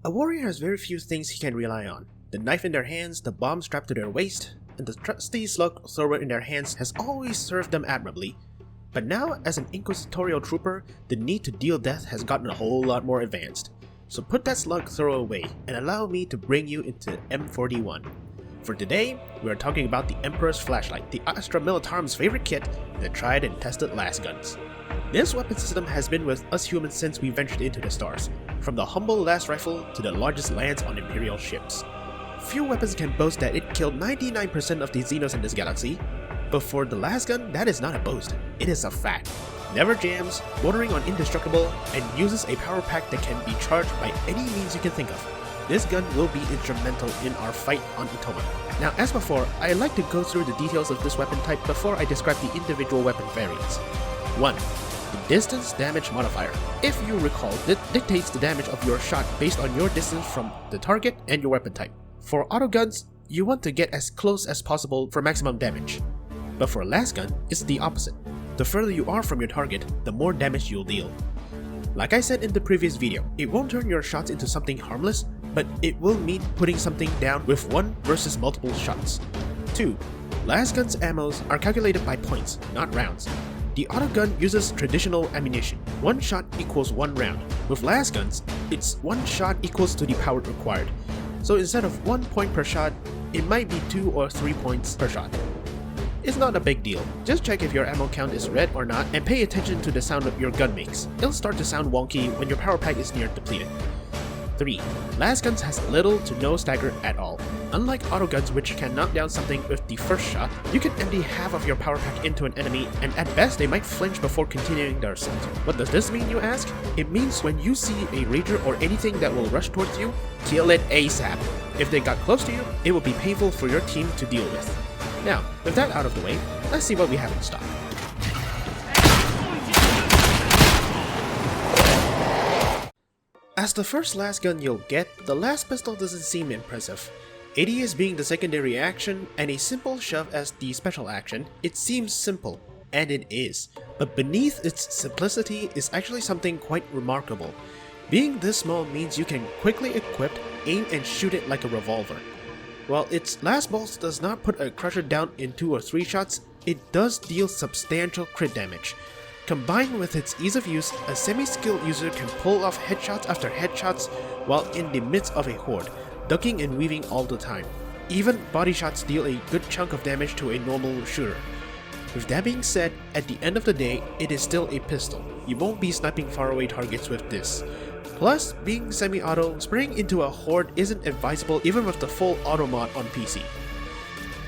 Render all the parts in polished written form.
A warrior has very few things he can rely on. The knife in their hands, the bomb strapped to their waist, and the trusty slug thrower in their hands has always served them admirably. But now, as an inquisitorial trooper, the need to deal death has gotten a whole lot more advanced. So put that slug thrower away, and allow me to bring you into M41. For today, we are talking about the Emperor's Flashlight, the Astra Militarum's favorite kit, the tried and tested Lasguns. This weapon system has been with us humans since we ventured into the stars, from the humble las rifle to the largest lance on Imperial ships. Few weapons can boast that it killed 99% of the Xenos in this galaxy, but for the Lasgun, that is not a boast, it is a fact. Never jams, bordering on indestructible, and uses a power pack that can be charged by any means you can think of. This gun will be instrumental in our fight on Atoma. Now, as before, I like to go through the details of this weapon type before I describe the individual weapon variants. 1. The distance damage modifier. If you recall, it dictates the damage of your shot based on your distance from the target and your weapon type. For auto guns, you want to get as close as possible for maximum damage. But for a Lasgun, it's the opposite. The further you are from your target, the more damage you'll deal. Like I said in the previous video, it won't turn your shots into something harmless, but it will mean putting something down with one versus multiple shots. 2. Lasgun's ammos are calculated by points, not rounds. The autogun uses traditional ammunition. One shot equals one round. With Lasguns, it's one shot equals to the power required. So instead of 1 point per shot, it might be 2 or 3 points per shot. It's not a big deal, just check if your ammo count is red or not and pay attention to the sound your gun makes. It'll start to sound wonky when your power pack is near depleted. 3. Lasguns has little to no stagger at all. Unlike autoguns which can knock down something with the first shot, you can empty half of your power pack into an enemy and at best they might flinch before continuing their assault. What does this mean, you ask? It means when you see a rager or anything that will rush towards you, kill it ASAP. If they got close to you, it will be painful for your team to deal with. Now, with that out of the way, let's see what we have in stock. As the first Lasgun you'll get, the last pistol doesn't seem impressive. ADS being the secondary action and a simple shove as the special action, it seems simple, and it is. But beneath its simplicity is actually something quite remarkable. Being this small means you can quickly equip, aim and shoot it like a revolver. While its last bolt does not put a crusher down in 2 or 3 shots, it does deal substantial crit damage. Combined with its ease of use, a semi-skilled user can pull off headshots after headshots while in the midst of a horde, ducking and weaving all the time. Even body shots deal a good chunk of damage to a normal shooter. With that being said, at the end of the day, it is still a pistol. You won't be sniping faraway targets with this. Plus, being semi-auto, spraying into a horde isn't advisable even with the full auto mod on PC.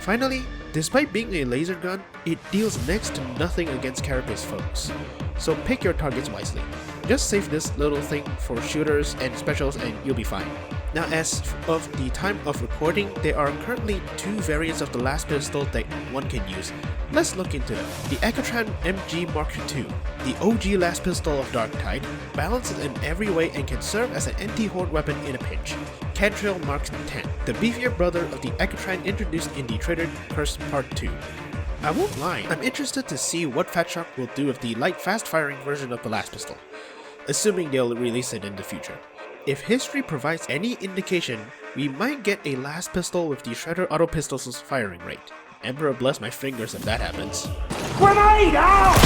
Finally, despite being a laser gun, it deals next to nothing against carapace foes, so pick your targets wisely. Just save this little thing for shooters and specials and you'll be fine. Now, as of the time of recording, there are currently 2 variants of the last pistol that one can use. Let's look into them. The Ecotran MG Mark II, the OG last pistol of Darktide, balances in every way and can serve as an anti-horde weapon in a pinch. Cantrell Mark X, the beefier brother of the Ecotran introduced in the Traitor Curse Part 2. I won't lie, I'm interested to see what Fat Shark will do with the light fast-firing version of the last pistol, assuming they'll release it in the future. If history provides any indication, we might get a last pistol with the Shredder Auto Pistol's firing rate. Emperor bless my fingers if that happens. Grenade out!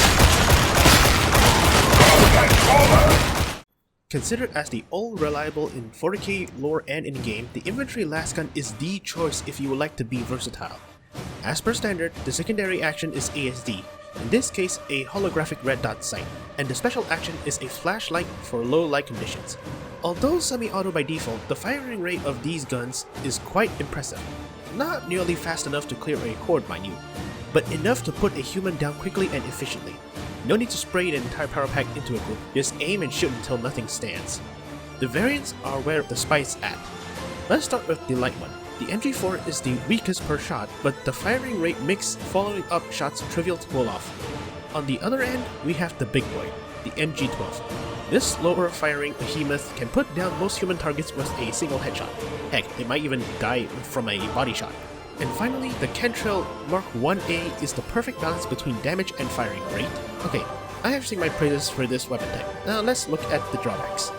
Considered as the all reliable in 40k lore and in-game, the infantry Lasgun is the choice if you would like to be versatile. As per standard, the secondary action is ASD, in this case a holographic red dot sight, and the special action is a flashlight for low light conditions. Although semi-auto by default, the firing rate of these guns is quite impressive. Not nearly fast enough to clear a horde, mind you, but enough to put a human down quickly and efficiently. No need to spray the entire power pack into a group, just aim and shoot until nothing stands. The variants are where the spice at. Let's start with the light one. The MG4 is the weakest per shot, but the firing rate makes following up shots trivial to pull off. On the other end, we have the big boy, the MG12. This slower firing behemoth can put down most human targets with a single headshot. Heck, it might even die from a body shot. And finally, the Cantrell Mark 1A is the perfect balance between damage and firing rate. Okay, I have seen my praises for this weapon type. Now let's look at the drawbacks.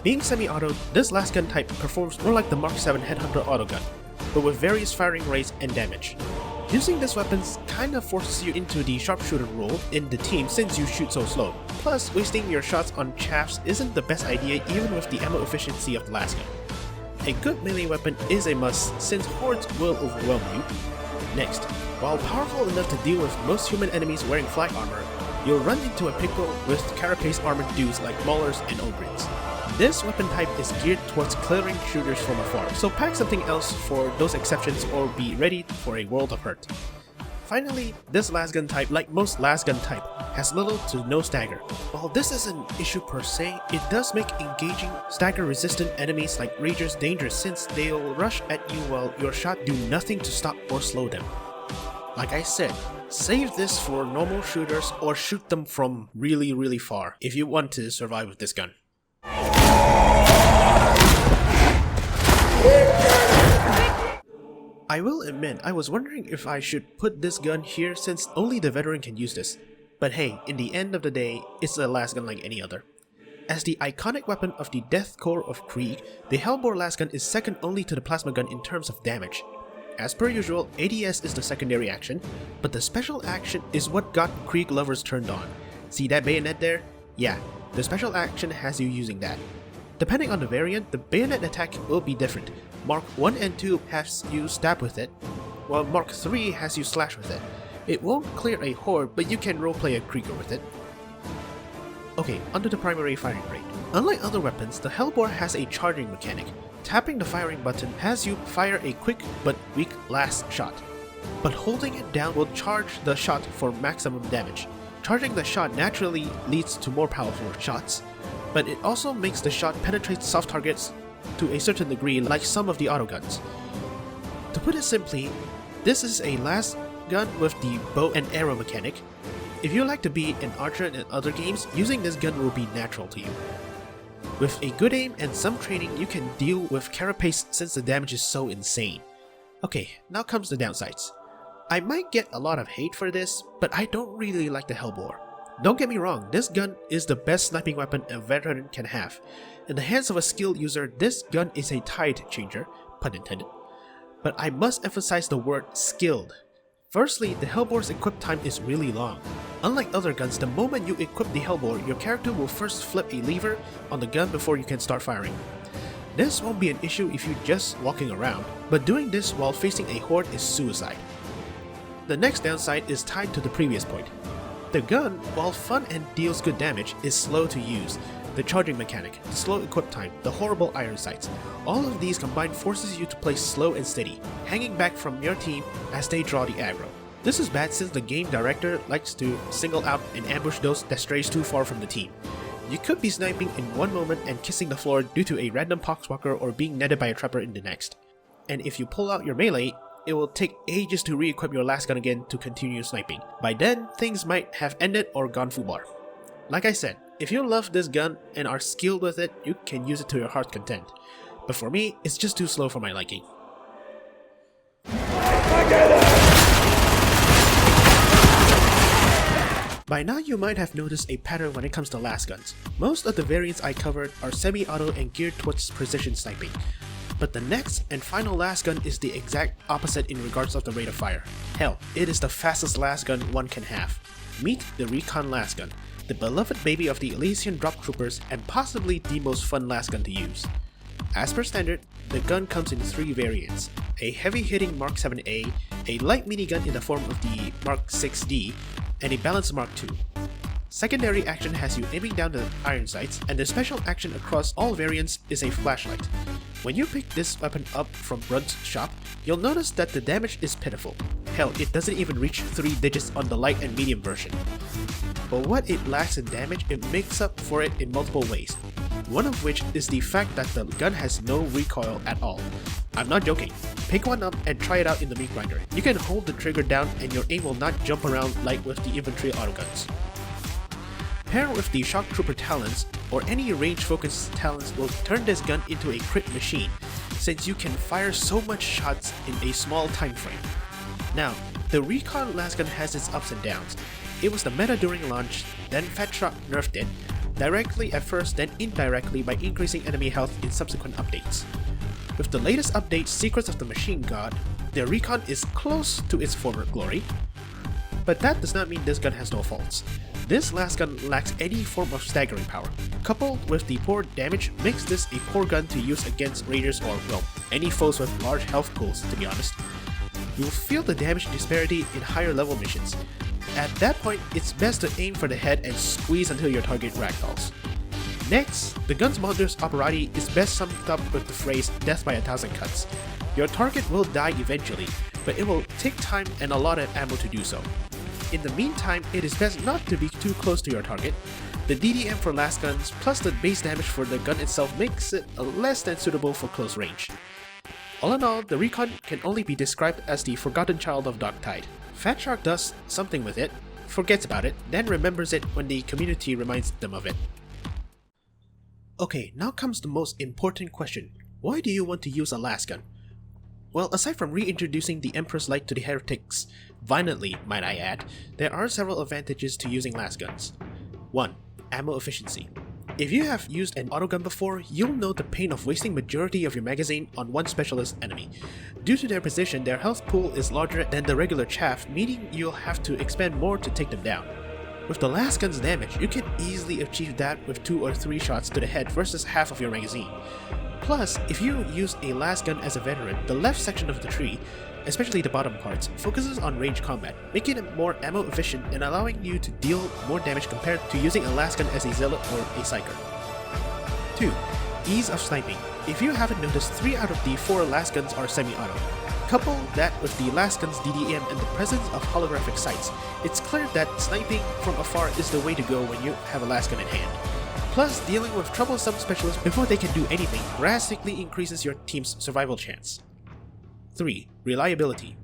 Being semi-auto, this Lasgun type performs more like the Mark 7 Headhunter autogun, but with various firing rates and damage. Using this weapon kinda forces you into the sharpshooter role in the team since you shoot so slow. Plus, wasting your shots on chaffs isn't the best idea even with the ammo efficiency of the Lasgun. A good melee weapon is a must since hordes will overwhelm you. Next, while powerful enough to deal with most human enemies wearing flag armor, you'll run into a pickle with carapace armored dudes like Maulers and Ogres. This weapon type is geared towards clearing shooters from afar, so pack something else for those exceptions or be ready for a world of hurt. Finally, this Lasgun type, like most Lasgun type, has little to no stagger. While this is an issue per se, it does make engaging stagger-resistant enemies like Ragers dangerous since they'll rush at you while your shot do nothing to stop or slow them. Like I said, save this for normal shooters or shoot them from really far if you want to survive with this gun. I will admit, I was wondering if I should put this gun here since only the veteran can use this. But hey, in the end of the day, it's a Lasgun like any other. As the iconic weapon of the Death Corps of Krieg, the Hellbo Lasgun is second only to the plasma gun in terms of damage. As per usual, ADS is the secondary action, but the special action is what got Krieg lovers turned on. See that bayonet there? Yeah, the special action has you using that. Depending on the variant, the bayonet attack will be different. Mark 1 and 2 has you stab with it, while Mark 3 has you slash with it. It won't clear a horde, but you can roleplay a Krieger with it. Okay, onto the primary firing rate. Unlike other weapons, the Hellbore has a charging mechanic. Tapping the firing button has you fire a quick but weak last shot, but holding it down will charge the shot for maximum damage. Charging the shot naturally leads to more powerful shots, but it also makes the shot penetrate soft targets to a certain degree like some of the autoguns. To put it simply, this is a Lasgun with the bow and arrow mechanic. If you like to be an archer in other games, using this gun will be natural to you. With a good aim and some training, you can deal with carapace since the damage is so insane. Okay, now comes the downsides. I might get a lot of hate for this, but I don't really like the Hellbore. Don't get me wrong, this gun is the best sniping weapon a veteran can have. In the hands of a skilled user, this gun is a tide changer, pun intended. But I must emphasize the word skilled. Firstly, the Hellbore's equip time is really long. Unlike other guns, the moment you equip the Hellbore, your character will first flip a lever on the gun before you can start firing. This won't be an issue if you're just walking around, but doing this while facing a horde is suicide. The next downside is tied to the previous point. The gun, while fun and deals good damage, is slow to use. The charging mechanic, the slow equip time, the horrible iron sights, all of these combined forces you to play slow and steady, hanging back from your team as they draw the aggro. This is bad since the game director likes to single out and ambush those that strays too far from the team. You could be sniping in one moment and kissing the floor due to a random poxwalker or being netted by a trapper in the next. And if you pull out your melee, it will take ages to re-equip your Lasgun again to continue sniping. By then, things might have ended or gone fubar. Like I said, if you love this gun and are skilled with it, you can use it to your heart's content. But for me, it's just too slow for my liking. By now you might have noticed a pattern when it comes to Lasguns. Most of the variants I covered are semi-auto and geared towards precision sniping. But the next and final Lasgun is the exact opposite in regards of the rate of fire. Hell, it is the fastest Lasgun one can have. Meet the Recon Lasgun, the beloved baby of the Elysian drop troopers and possibly the most fun Lasgun to use. As per standard, the gun comes in 3 variants, a heavy-hitting Mark 7A, a light minigun in the form of the Mark 6D, and a balanced Mark II. Secondary action has you aiming down the iron sights, and the special action across all variants is a flashlight. When you pick this weapon up from Brunt's shop, you'll notice that the damage is pitiful. Hell, it doesn't even reach 3 digits on the light and medium version. But what it lacks in damage, it makes up for it in multiple ways. One of which is the fact that the gun has no recoil at all. I'm not joking. Pick one up and try it out in the meat grinder. You can hold the trigger down and your aim will not jump around like with the infantry autoguns. Paired with the shock trooper talents, or any range focused talents will turn this gun into a crit machine, since you can fire so much shots in a small time frame. Now, the Recon Lasgun has its ups and downs. It was the meta during launch, then Fatshock nerfed it, directly at first then indirectly by increasing enemy health in subsequent updates. With the latest update, Secrets of the Machine God, their Recon is close to its former glory, but that does not mean this gun has no faults. This Lasgun lacks any form of staggering power. Coupled with the poor damage makes this a poor gun to use against raiders or, well, any foes with large health pools, to be honest. You will feel the damage disparity in higher level missions. At that point, it's best to aim for the head and squeeze until your target ragdolls. Next, the gun's modus operandi is best summed up with the phrase death by 1,000 cuts. Your target will die eventually, but it will take time and a lot of ammo to do so. In the meantime, it is best not to be too close to your target. The DDM for Lasguns plus the base damage for the gun itself makes it less than suitable for close range. All in all, the Recon can only be described as the forgotten child of Darktide. Fatshark does something with it, forgets about it, then remembers it when the community reminds them of it. Okay, now comes the most important question. Why do you want to use a Lasgun? Well, aside from reintroducing the Emperor's Light to the Heretics, violently might I add, there are several advantages to using Lasguns. 1. Ammo efficiency. If you have used an autogun before, you'll know the pain of wasting majority of your magazine on one specialist enemy. Due to their position, their health pool is larger than the regular chaff, meaning you'll have to expend more to take them down. With the Lasgun's damage, you can easily achieve that with 2 or 3 shots to the head versus half of your magazine. Plus, if you use a Lasgun as a veteran, the left section of the tree, especially the bottom parts, focuses on range combat, making it more ammo efficient and allowing you to deal more damage compared to using a Lasgun as a zealot or a psyker. 2. Ease of sniping. If you haven't noticed, 3 out of the 4 Lasguns are semi-auto. Couple that with the Lasgun's DDM and the presence of holographic sights, it's clear that sniping from afar is the way to go when you have a Lasgun in hand. Plus, dealing with troublesome specialists before they can do anything drastically increases your team's survival chance. 3. Reliability.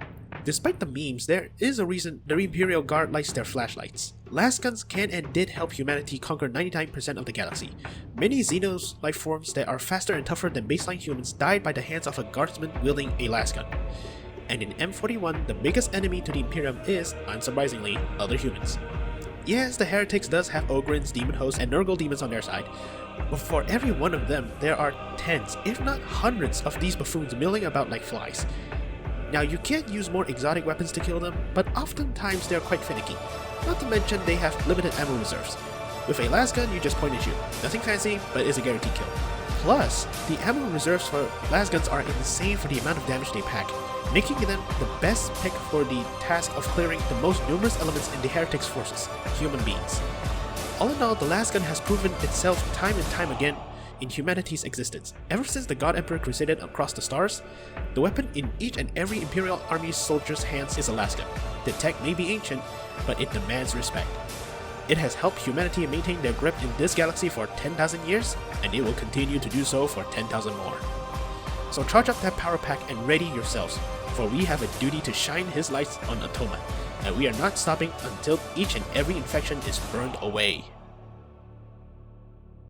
Despite the memes, there is a reason the Imperial Guard lights their flashlights. Lasguns can and did help humanity conquer 99% of the galaxy. Many Xenos lifeforms that are faster and tougher than baseline humans died by the hands of a guardsman wielding a Lasgun. And in M41, the biggest enemy to the Imperium is, unsurprisingly, other humans. Yes, the Heretics does have Ogryns, Demon Hosts, and Nurgle Demons on their side, but for every one of them, there are tens, if not hundreds, of these buffoons milling about like flies. Now, you can't use more exotic weapons to kill them, but oftentimes they're quite finicky. Not to mention they have limited ammo reserves. With a Lasgun, you just point and shoot. Nothing fancy, but it's a guaranteed kill. Plus, the ammo reserves for Lasguns are insane for the amount of damage they pack, making them the best pick for the task of clearing the most numerous elements in the Heretics' forces, human beings. All in all, the Lasgun has proven itself time and time again in humanity's existence. Ever since the God Emperor crusaded across the stars, the weapon in each and every Imperial Army's soldier's hands is a Lasgun. The tech may be ancient, but it demands respect. It has helped humanity maintain their grip in this galaxy for 10,000 years, and it will continue to do so for 10,000 more. So charge up that power pack and ready yourselves, for we have a duty to shine his lights on Atoma, and we are not stopping until each and every infection is burned away.